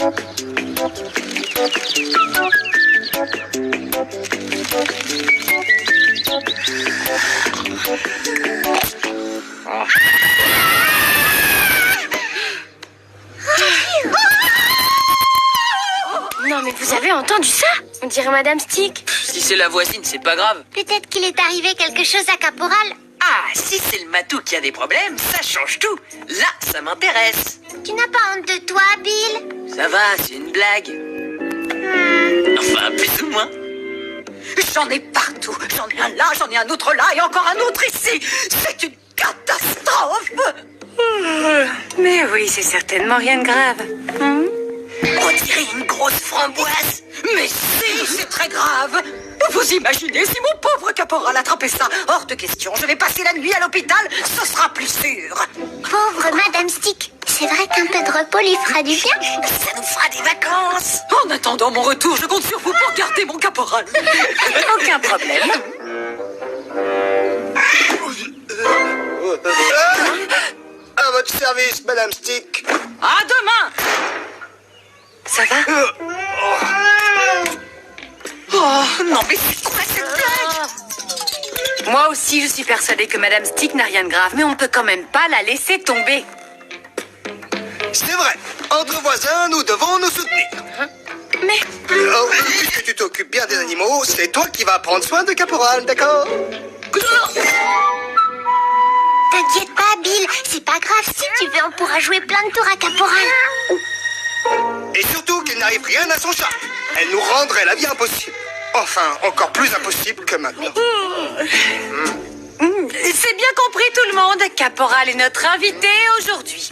Non mais vous avez entendu ça? On dirait Madame Stick. Si c'est la voisine, c'est pas grave. Peut-être qu'il est arrivé quelque chose à Caporal. Ah, si c'est le matou qui a des problèmes, ça change tout. Là, ça m'intéresse. Tu n'as pas honte de toi, Bill? Ça va, c'est une blague. Enfin, plus ou moins. J'en ai partout. J'en ai un là, j'en ai un autre là et encore un autre ici. C'est une catastrophe. Mais oui, c'est certainement rien de grave. On dirait une grosse framboise. Mais si, c'est très grave. Vous imaginez si mon pauvre caporal attrapait ça? Hors de question, je vais passer la nuit à l'hôpital, ce sera plus sûr. Pauvre Madame Stick. C'est vrai qu'un peu de repos lui fera du bien. Ça nous fera des vacances. En attendant mon retour, je compte sur vous pour garder mon caporal. Aucun problème. À votre service, Madame Stick. À demain. Ça va? Oh, non mais c'est quoi cette blague? Moi aussi, je suis persuadée que Madame Stick n'a rien de grave, mais on ne peut quand même pas la laisser tomber. C'est vrai. Entre voisins, nous devons nous soutenir. Mais... Oh, puisque tu t'occupes bien des animaux, c'est toi qui vas prendre soin de Caporal, d'accord? T'inquiète pas, Bill. C'est pas grave. Si tu veux, on pourra jouer plein de tours à Caporal. Et surtout qu'il n'arrive rien à son chat. Elle nous rendrait la vie impossible. Enfin, encore plus impossible que maintenant. C'est bien compris tout le monde. Caporal est notre invité aujourd'hui.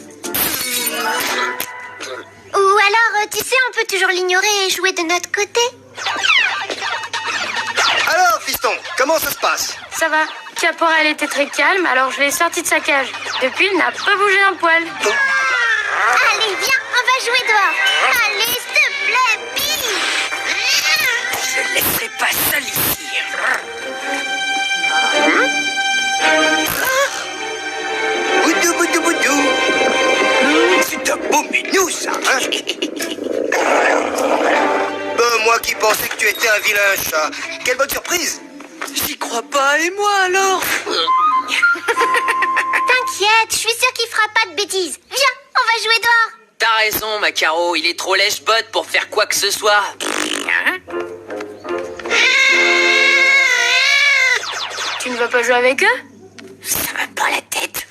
Ou alors, tu sais, on peut toujours l'ignorer et jouer de notre côté. Alors, fiston, comment ça se passe? Ça va. Caporal était très calme, alors je l'ai sorti de sa cage. Depuis, il n'a pas bougé un poil. Allez, viens, on va jouer dehors. Allez, s'il te plaît, Bill. Je laisserai pas seul ici. Boudou, boudou, boudou. C'est un beau minou, ça, hein? Moi qui pensais que tu étais un vilain chat. Quelle bonne surprise! J'y crois pas, et moi alors? T'inquiète, je suis sûre qu'il fera pas de bêtises. Viens, on va jouer dehors. T'as raison, Macaro, il est trop lèche-botte pour faire quoi que ce soit. Tu ne vas pas jouer avec eux? Ça va pas la tête.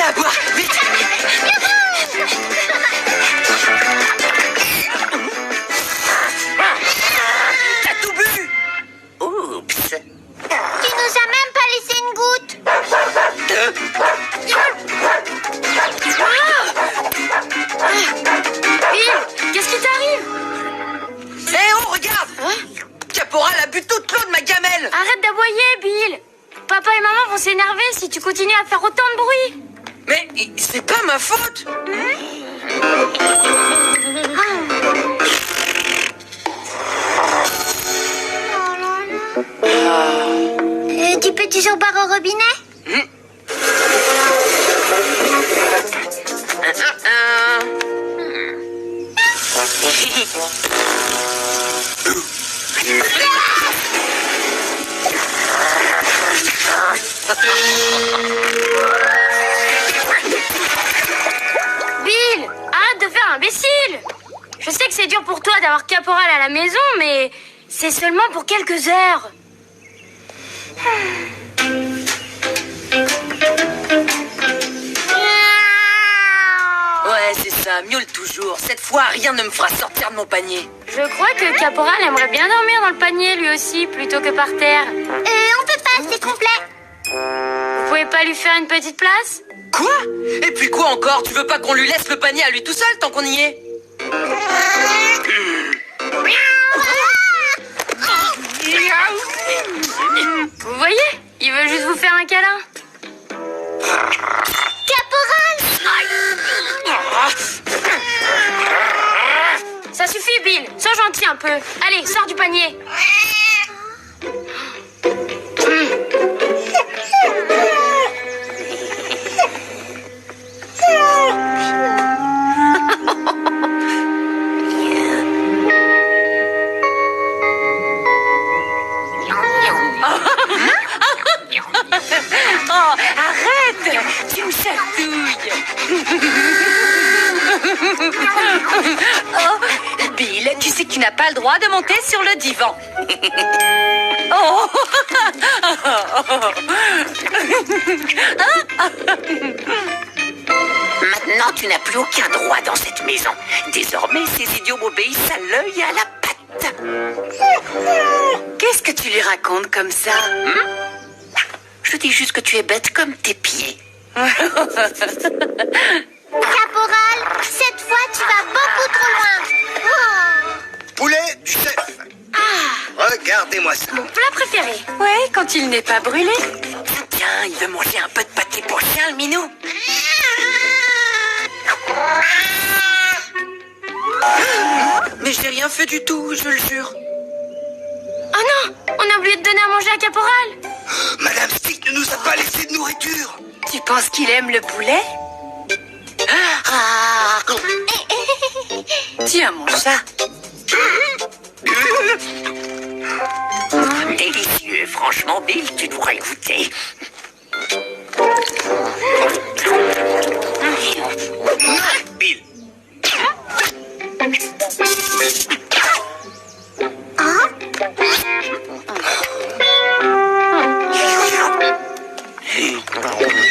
À boire, vite. T'as tout bu. Oups. Tu nous as même pas laissé une goutte. Bill, qu'est-ce qui t'arrive? Eh oh, regarde. Caporal a bu toute l'eau de ma gamelle. Arrête d'aboyer, Bill. Papa et maman vont s'énerver si tu continues à faire autant de bruit. Mais c'est pas ma faute. Tu peux toujours boire au robinet? Bill, arrête de faire imbécile. Je sais que c'est dur pour toi d'avoir Caporal à la maison, mais c'est seulement pour quelques heures. Ouais, c'est ça, miaule toujours. Cette fois, rien ne me fera sortir de mon panier. Je crois que Caporal aimerait bien dormir dans le panier lui aussi, plutôt que par terre. On peut pas, c'est complet. Vous pouvez pas lui faire une petite place? Quoi? Et puis quoi encore? Tu veux pas qu'on lui laisse le panier à lui tout seul tant qu'on y est? Vous voyez? Il veut juste vous faire un câlin. Caporal! Ça suffit, Bill. Sois gentil un peu. Allez, sors du panier. Oh, arrête! Tu me chatouilles! Oh, Bill, tu sais que tu n'as pas le droit de monter sur le divan. Oh. Maintenant, tu n'as plus aucun droit dans cette maison. Désormais, ces idiots m'obéissent à l'œil et à la patte. Qu'est-ce que tu lui racontes comme ça? Je dis juste que tu es bête comme tes pieds. Caporal, cette fois tu vas beaucoup trop loin. Poulet du chef. Regardez-moi ça. Mon plat préféré. Ouais, quand il n'est pas brûlé. Tiens, il veut manger un peu de pâté pour chien, le minou. Mais j'ai rien fait du tout, je le jure. Oh non, on a oublié de donner à manger à Caporal. Madame Stick ne nous a pas laissé de nourriture. Tu penses qu'il aime le poulet? Tiens, mon chat. Délicieux, franchement, Bill, tu devrais goûter. Non, Bill.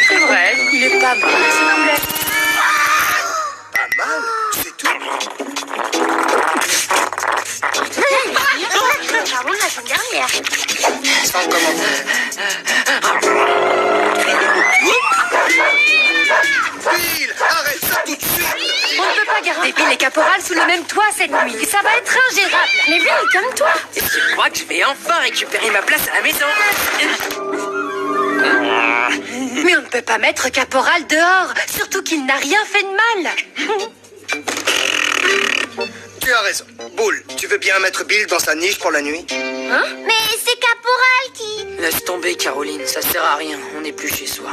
C'est vrai, il est pas mal, ce poulet. Pas mal, c'est tout. Pardon, la semaine dernière. Sans commentaire. Bill, arrête ça tout de suite. On ne peut pas garder Bill et Caporal sous le même toit cette nuit. Ça va être ingérable. Mais Bill, comme toi. Et je crois que je vais enfin récupérer ma place à la maison. Mais on ne peut pas mettre Caporal dehors, surtout qu'il n'a rien fait de mal. Tu as raison. Boule, tu veux bien mettre Bill dans sa niche pour la nuit? Mais c'est Caporal qui... Laisse tomber, Caroline, ça sert à rien. On n'est plus chez soi.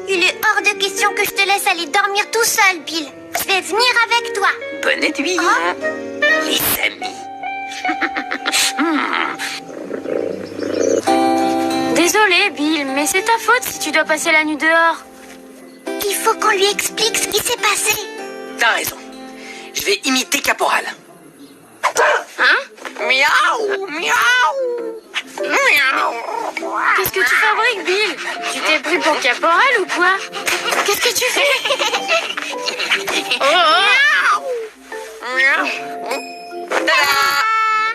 Il est hors de question que je te laisse aller dormir tout seul, Bill. Je vais venir avec toi. Bonne nuit, les amis. Désolé, Bill, mais c'est ta faute si tu dois passer la nuit dehors. Il faut qu'on lui explique ce qui s'est passé. T'as raison. Je vais imiter Caporal. Hein? Miaou, miaou, miaou. Qu'est-ce que tu fabriques, Bill? Tu t'es pris pour Caporal ou quoi? Qu'est-ce que tu fais?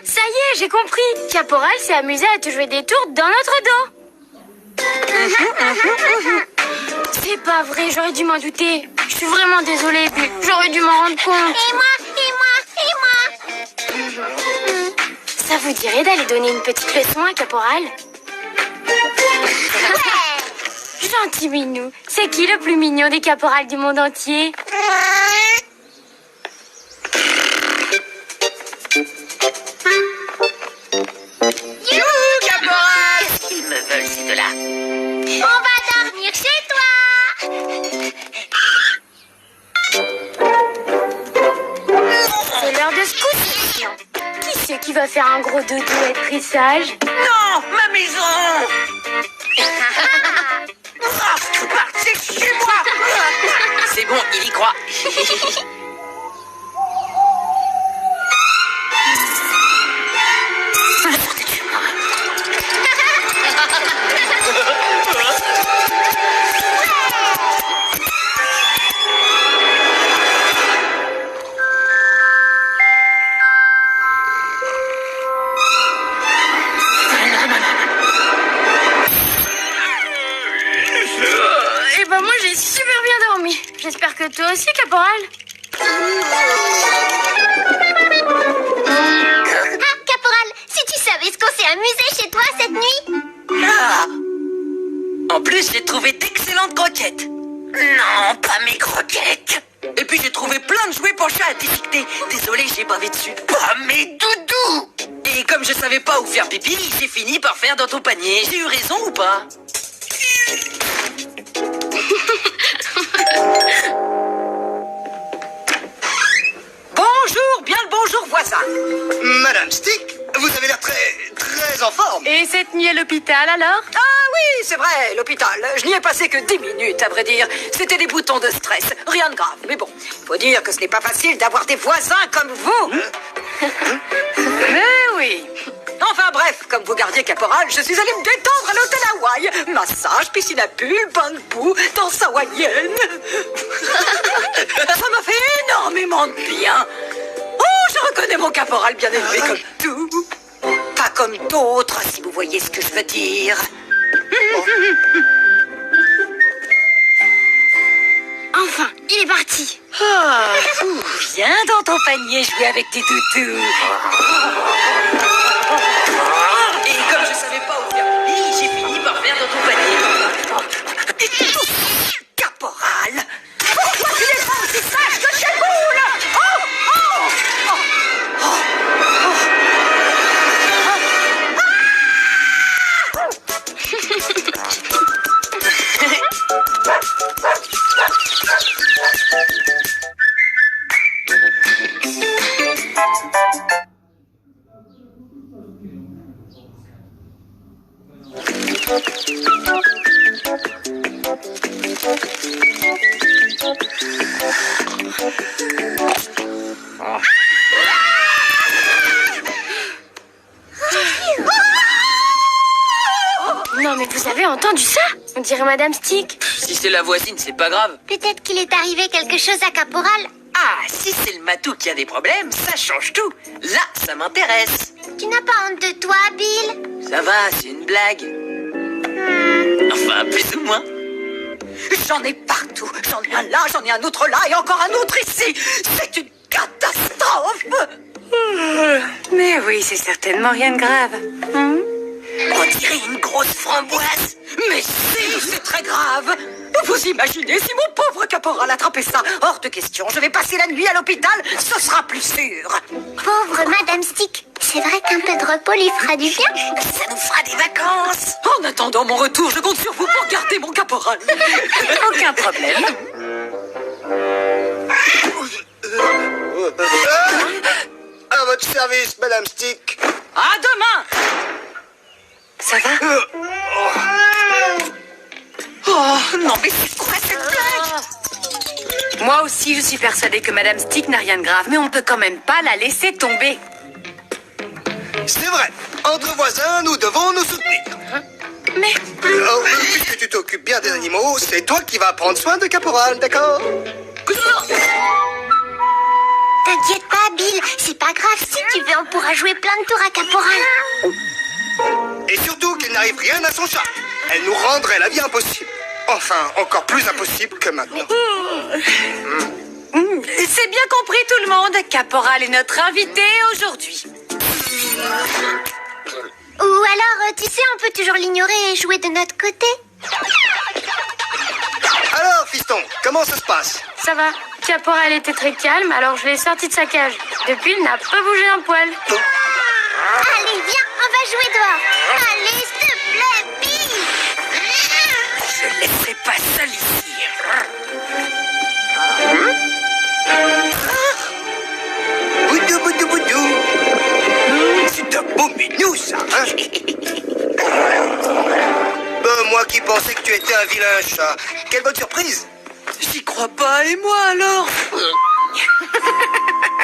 Ça y est, j'ai compris. Caporal s'est amusé à te jouer des tours dans notre dos. C'est pas vrai, j'aurais dû m'en douter. Je suis vraiment désolée, Bill. J'aurais dû m'en rendre compte. Et moi. Ça vous dirait d'aller donner une petite leçon à Caporal? Gentil minou. C'est qui le plus mignon des caporals du monde entier? Youhou, Caporal! Ils me veulent, ces deux-là. On va dormir chez toi. C'est l'heure de scout. Qui c'est qui va faire un gros dodo et être très sage? Non, ma maison! C'est chez moi! C'est bon, il y croit. Sortez de chez moi. Eh ben moi j'ai super bien dormi. J'espère que toi aussi, Caporal. Ah, Caporal, si tu savais ce qu'on s'est amusé chez toi cette nuit. Ah. En plus, j'ai trouvé d'excellentes croquettes. Non, pas mes croquettes. Et puis j'ai trouvé vérité. Désolé, j'ai bavé dessus. Ah, mais Doudou! Et comme je savais pas où faire pipi, j'ai fini par faire dans ton panier. J'ai eu raison ou pas? Bonjour, bien le bonjour, voisin. Madame Stick, vous avez l'air très en forme. Et cette nuit à l'hôpital alors? Ah oui, c'est vrai, l'hôpital. Je n'y ai passé que 10 minutes, à vrai dire. C'était des boutons de stress, rien de grave. Mais bon, faut dire que ce n'est pas facile d'avoir des voisins comme vous. Mais oui. Enfin bref, comme vous gardiez caporal, je suis allée me détendre à l'hôtel Hawaï. Massage, piscine à bulles, bain de boue, danse hawaïenne. Ça m'a fait énormément de bien. Oh, je reconnais mon caporal bien élevé comme tout. Pas comme d'autres, si vous voyez ce que je veux dire. Enfin, il est parti. Viens dans ton panier jouer avec tes toutous. Et comme je savais pas où faire pipi, j'ai fini par faire dans ton panier. Caporal, pourquoi tu les prends si sages de chez vous, là? Non mais vous avez entendu ça? On dirait Madame Stick. Si c'est la voisine, c'est pas grave. Peut-être qu'il est arrivé quelque chose à Caporal. Ah, si c'est le matou qui a des problèmes, ça change tout. Là, ça m'intéresse. Tu n'as pas honte de toi, Bill? Ça va, c'est une blague. Enfin, plus ou moins. J'en ai partout. J'en ai un là, j'en ai un autre là et encore un autre ici. C'est une catastrophe. Mais oui, c'est certainement rien de grave. On dirait une grosse framboise. Mais si, c'est très grave. Vous imaginez si mon pauvre caporal attrapait ça? Hors de question, je vais passer la nuit à l'hôpital, ce sera plus sûr. Pauvre Madame Stick. C'est vrai qu'un peu de repos lui fera du bien. Ça nous fera des vacances. En attendant mon retour, je compte sur vous pour garder mon caporal. Aucun problème. À votre service, Madame Stick. À demain. Ça va? Oh, non mais c'est quoi cette blague? Moi aussi, je suis persuadée que Madame Stick n'a rien de grave, mais on peut quand même pas la laisser tomber. C'est vrai. Entre voisins, nous devons nous soutenir. Mais Oh, puisque tu t'occupes bien des animaux, c'est toi qui vas prendre soin de Caporal, d'accord? T'inquiète pas, Bill. C'est pas grave. Si tu veux, on pourra jouer plein de tours à Caporal. Et surtout qu'il n'arrive rien à son chat. Elle nous rendrait la vie impossible. Enfin, encore plus impossible que maintenant. c'est bien compris tout le monde. Caporal est notre invité aujourd'hui. Ou alors, tu sais, on peut toujours l'ignorer et jouer de notre côté. Alors, fiston, comment ça se passe? Ça va. Caporal était très calme, alors je l'ai sorti de sa cage. Depuis, il n'a pas bougé un poil. Allez, viens, on va jouer dehors. Allez, s'il te plaît, Bill. Je laisserai pas seul ici. Boudou, boudou, boudou. C'est un beau minou, ça, hein? Moi qui pensais que tu étais un vilain chat. Quelle bonne surprise! J'y crois pas, et moi alors?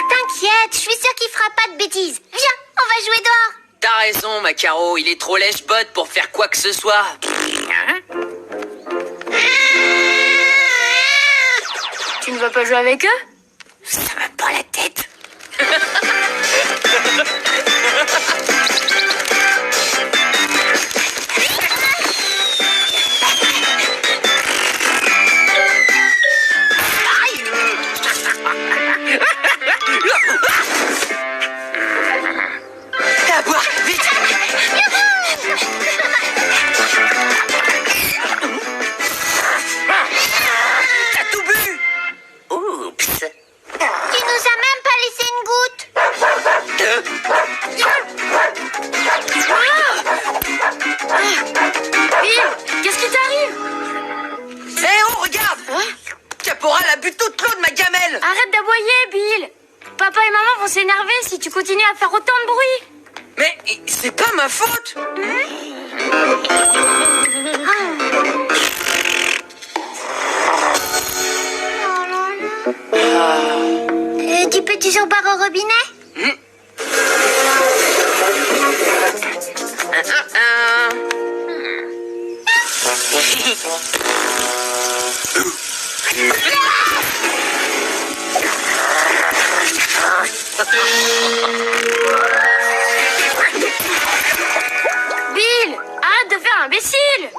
T'inquiète, je suis sûre qu'il fera pas de bêtises. Viens, on va jouer dehors. T'as raison, Macaro, il est trop lèche-botte pour faire quoi que ce soit. Tu ne vas pas jouer avec eux? Ça va pas la tête. À boire, vite. T'as tout bu. Oups. Tu nous as même pas maman vont s'énerver si tu continues à faire autant de bruit. Mais c'est pas ma faute. Tu peux toujours boire au robinet? Bill, arrête de faire imbécile.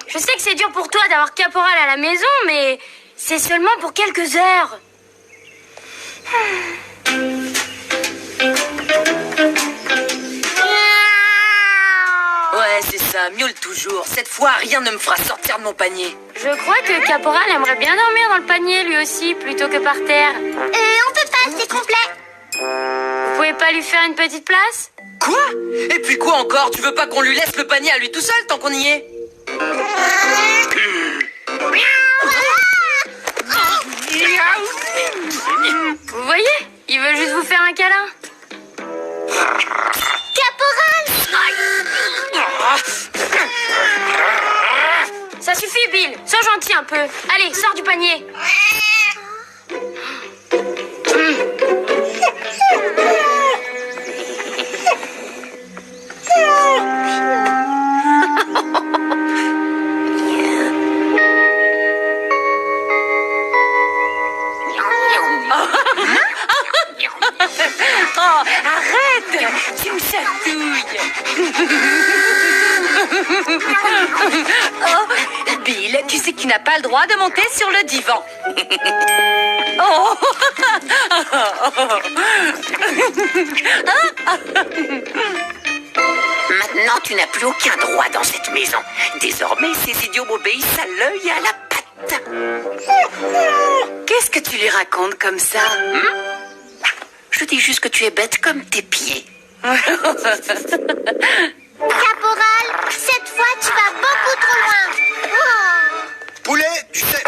Je sais que c'est dur pour toi d'avoir Caporal à la maison, mais c'est seulement pour quelques heures. Ouais, c'est ça, miaule toujours. Cette fois, rien ne me fera sortir de mon panier. Je crois que Caporal aimerait bien dormir dans le panier lui aussi, plutôt que par terre. On peut pas, c'est complet. Vous pouvez pas lui faire une petite place? Quoi? Et puis quoi encore? Tu veux pas qu'on lui laisse le panier à lui tout seul tant qu'on y est? Vous voyez? Il veut juste vous faire un câlin. Caporal! Ça suffit, Bill. Sois gentil un peu. Allez, sors du panier. Oh, arrête! Tu me chatouilles! Oh, Bill, tu sais que tu n'as pas le droit de monter sur le divan. Oh. Maintenant, tu n'as plus aucun droit dans cette maison. Désormais, ces idiots m'obéissent à l'œil et à la patte. Qu'est-ce que tu lui racontes comme ça? Je dis juste que tu es bête comme tes pieds. Caporal, cette fois tu vas beaucoup trop loin. Poulet du chef.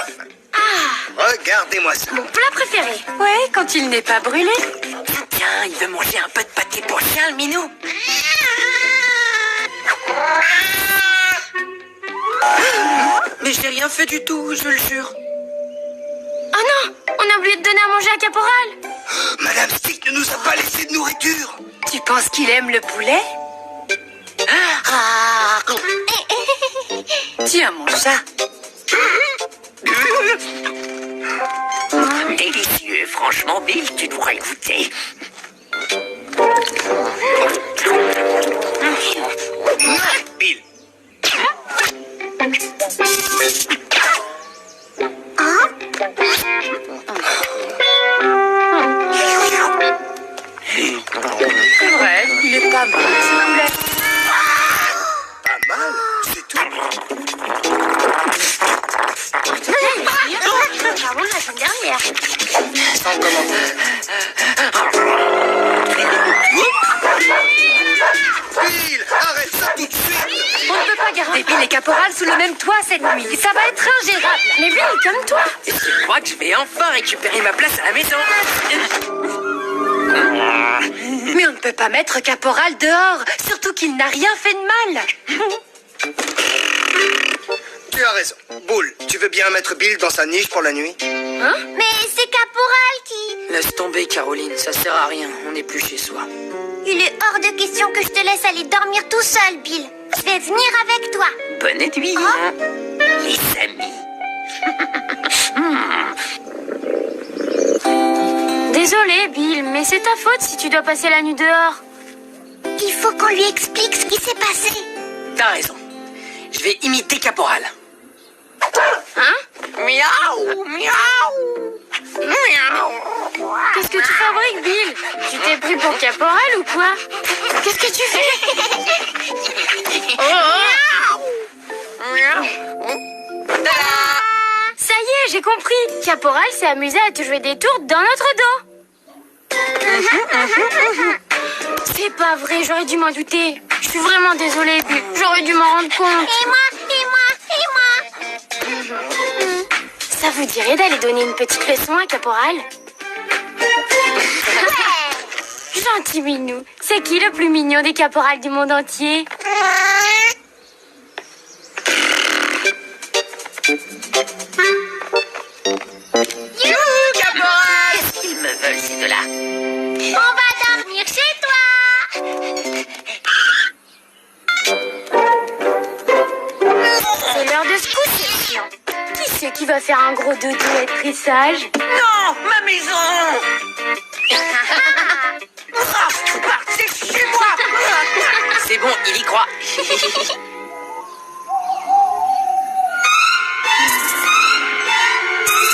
Regardez-moi ça. Mon plat préféré. Ouais, quand il n'est pas brûlé. Tiens, il veut manger un peu de pâté pour chien, le minou. Mais je n'ai rien fait du tout, je le jure. Oh non, on a oublié de donner à manger à Caporal. Madame Stick ne nous a pas laissé de nourriture. Tu penses qu'il aime le poulet? Tiens, mange ça. Délicieux, franchement, Bill, tu devrais le goûter. Bill. C'est vrai, il est pas mal, ce poulet. Pas mal, c'est tout. Pardon, la semaine dernière. Sans commentaire. Bill, arrête ça tout de suite. On ne peut pas garder Bill et Caporal sous le même toit cette nuit. Ça va être ingérable. Mais Bill, comme toi. Et tu crois que je vais enfin récupérer ma place à la maison? Mais on ne peut pas mettre Caporal dehors, surtout qu'il n'a rien fait de mal. Tu as raison. Boule, tu veux bien mettre Bill dans sa niche pour la nuit? Mais c'est Caporal qui... Laisse tomber, Caroline, ça sert à rien. On n'est plus chez soi. Il est hors de question que je te laisse aller dormir tout seul, Bill. Je vais venir avec toi. Bonne nuit, les amis. Désolé, Bill, mais c'est ta faute si tu dois passer la nuit dehors. Il faut qu'on lui explique ce qui s'est passé. T'as raison. Je vais imiter Caporal. Hein? Miaou, miaou, miaou. Qu'est-ce que tu fabriques, Bill? Tu t'es pris pour Caporal ou quoi? Qu'est-ce que tu fais? Ça y est, j'ai compris. Caporal s'est amusé à te jouer des tours dans notre dos. C'est pas vrai, j'aurais dû m'en douter. Je suis vraiment désolée, Bill. J'aurais dû m'en rendre compte. Et moi. Ça vous dirait d'aller donner une petite leçon à Caporal? Ouais. Gentil minou. C'est qui le plus mignon des caporales du monde entier? Youhou, caporal! Qu'est-ce qu'ils me veulent, ces deux-là? On va dormir chez toi. C'est l'heure de se coucher, chiant. Qui c'est qui va faire un gros dodo et être très sage? Non, ma maison! C'est chez moi! C'est bon, il y croit.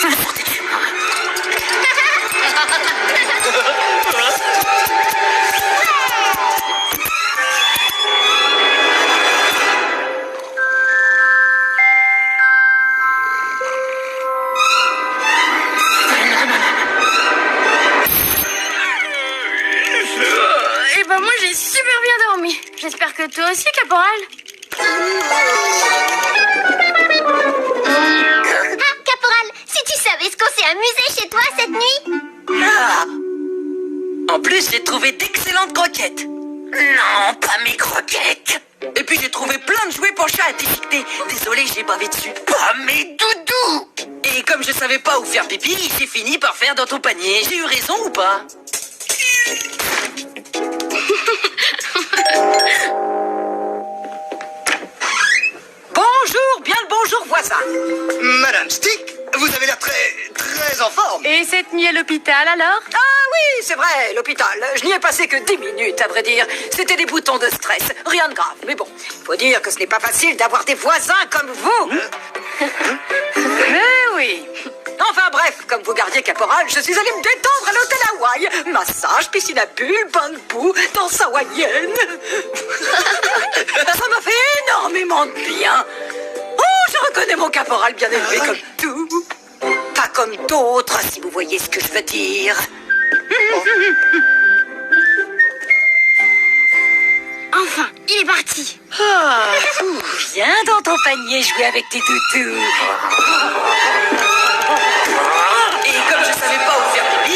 Sortez de chez moi. Eh ben moi j'ai super bien dormi. J'espère que toi aussi, caporal. Ah, caporal, si tu savais ce qu'on s'est amusé chez toi cette nuit. Ah. En plus, j'ai trouvé d'excellentes croquettes. Non, pas mes croquettes. Et puis j'ai trouvé plein de jouets pour chat à déchiqueter. Désolé, j'ai bavé dessus. Pas mes doudous. Et comme je savais pas où faire pipi, j'ai fini par faire dans ton panier. J'ai eu raison ou pas? Bonjour, bien le bonjour voisin. Madame Stick, vous avez l'air très en forme. Et cette nuit à l'hôpital alors? Ah oui, c'est vrai, l'hôpital. Je n'y ai passé que 10 minutes, à vrai dire. C'était des boutons de stress, rien de grave. Mais bon, faut dire que ce n'est pas facile d'avoir des voisins comme vous. Mais oui. Enfin bref, comme vous gardiez caporal, je suis allée me détendre à l'hôtel Hawaï. Massage, piscine à bulles, bain de boue, danse hawaïenne. Ça m'a fait énormément de bien. Oh, je reconnais mon caporal bien élevé comme tout. Pas comme d'autres, si vous voyez ce que je veux dire. Enfin, il est parti. Viens dans ton panier jouer avec tes toutous. Et comme je savais pas où faire pipi,